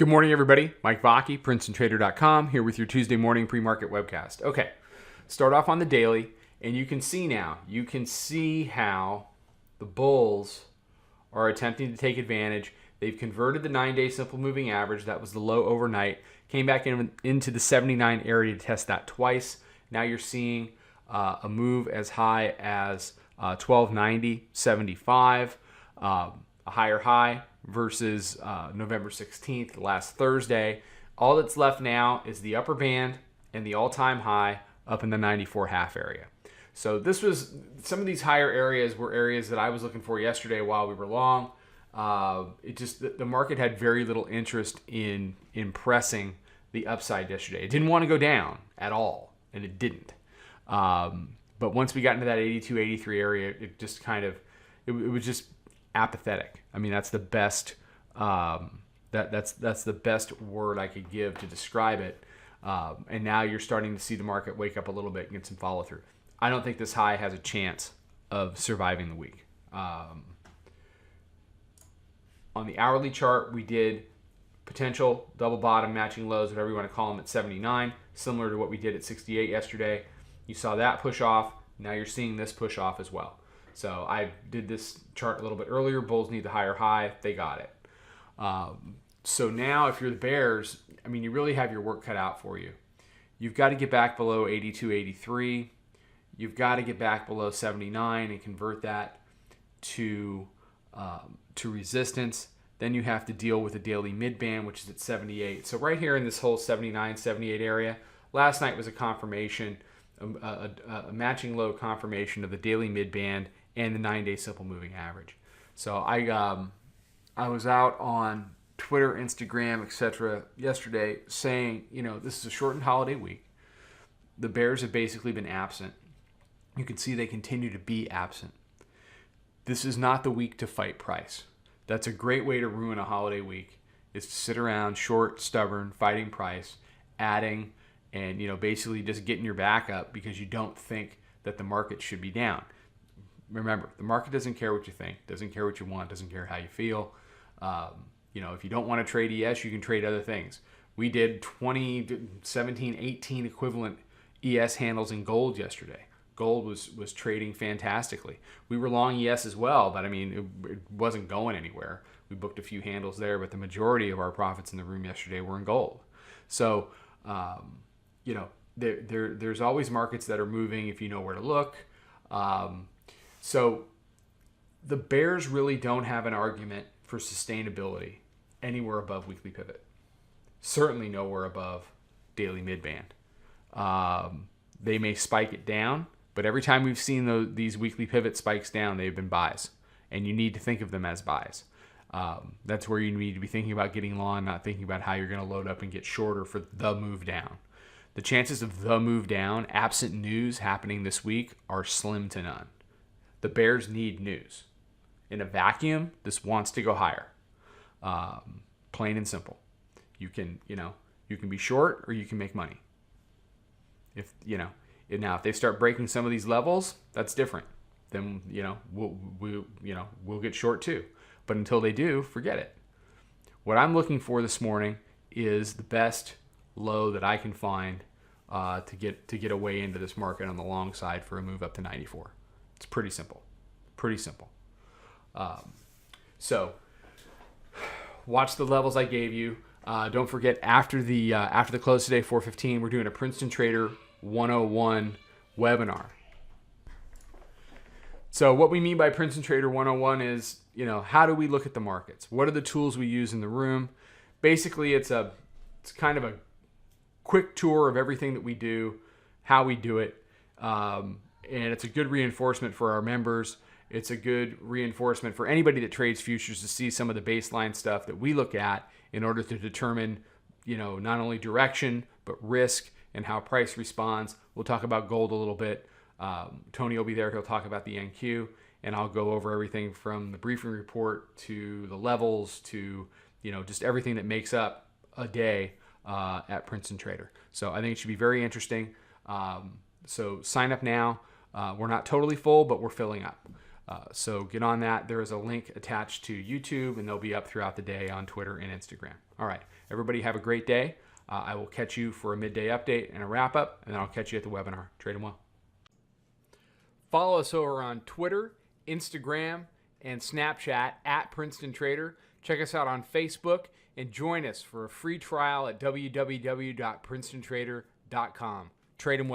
Good morning, everybody. Mike Vacchi, Princetontrader.com, here with your Tuesday morning pre-market webcast. Okay, start off on the daily, and you can see how the bulls are attempting to take advantage. They've converted the 9-day simple moving average. That was the low overnight. Came back into the 79 area to test that twice. Now you're seeing a move as high as 1290.75, a higher high versus November 16th, last Thursday. All that's left now is the upper band and the all-time high up in the 94.5 area. So some of these higher areas were areas that I was looking for yesterday while we were long. The market had very little interest in pressing the upside yesterday. It didn't want to go down at all, and it didn't. But once we got into that 82, 83 area, it just it was just apathetic. I mean, that's the best that's the best word I could give to describe it. And now you're starting to see the market wake up a little bit and get some follow through. I don't think this high has a chance of surviving the week. On the hourly chart, we did potential double bottom matching lows, whatever you want to call them, at 79, similar to what we did at 68 yesterday. You saw that push off. Now you're seeing this push off as well. So I did this chart a little bit earlier. Bulls need the higher high. They got it. So now if you're the bears, I mean, you really have your work cut out for you. You've got to get back below 82, 83. You've got to get back below 79 and convert that to resistance. Then you have to deal with a daily mid-band, which is at 78. So right here in this whole 79, 78 area, last night was a confirmation, a matching low confirmation of the daily mid-band and the 9-day simple moving average. So I was out on Twitter, Instagram, etc. yesterday saying, this is a shortened holiday week. The bears have basically been absent. You can see they continue to be absent. This is not the week to fight price. That's a great way to ruin a holiday week, is to sit around short, stubborn, fighting price, adding, and basically just getting your back up because you don't think that the market should be down. Remember, the market doesn't care what you think, doesn't care what you want, doesn't care how you feel. If you don't want to trade ES, you can trade other things. We did 20, 17, 18 equivalent ES handles in gold yesterday. Gold was trading fantastically. We were long ES as well, but it wasn't going anywhere. We booked a few handles there, but the majority of our profits in the room yesterday were in gold. So, there's always markets that are moving if you know where to look. So the bears really don't have an argument for sustainability anywhere above weekly pivot. Certainly nowhere above daily midband. They may spike it down, but every time we've seen these weekly pivot spikes down, they've been buys, and you need to think of them as buys. That's where you need to be thinking about getting long, not thinking about how you're going to load up and get shorter for the move down. The chances of the move down, absent news happening this week, are slim to none. The bears need news. In a vacuum, this wants to go higher. Plain and simple. You can be short or you can make money. Now if they start breaking some of these levels, that's different. Then we'll get short too. But until they do, forget it. What I'm looking for this morning is the best low that I can find to get a way into this market on the long side for a move up to 94. It's pretty simple. So watch the levels I gave you. Don't forget, after the close today, 4:15, we're doing a Princeton Trader 101 webinar. So what we mean by Princeton Trader 101 is, how do we look at the markets? What are the tools we use in the room? Basically, it's kind of a quick tour of everything that we do, how we do it, and it's a good reinforcement for our members. It's a good reinforcement for anybody that trades futures to see some of the baseline stuff that we look at in order to determine, not only direction, but risk and how price responds. We'll talk about gold a little bit. Tony will be there. He'll talk about the NQ, and I'll go over everything from the briefing report to the levels to, just everything that makes up a day at Princeton Trader. So I think it should be very interesting. So sign up now. We're not totally full, but we're filling up. So get on that. There is a link attached to YouTube, and they'll be up throughout the day on Twitter and Instagram. All right, everybody have a great day. I will catch you for a midday update and a wrap-up, and then I'll catch you at the webinar. Trade 'em well. Follow us over on Twitter, Instagram, and Snapchat at Princeton Trader. Check us out on Facebook, and join us for a free trial at www.princetontrader.com. Trade 'em well.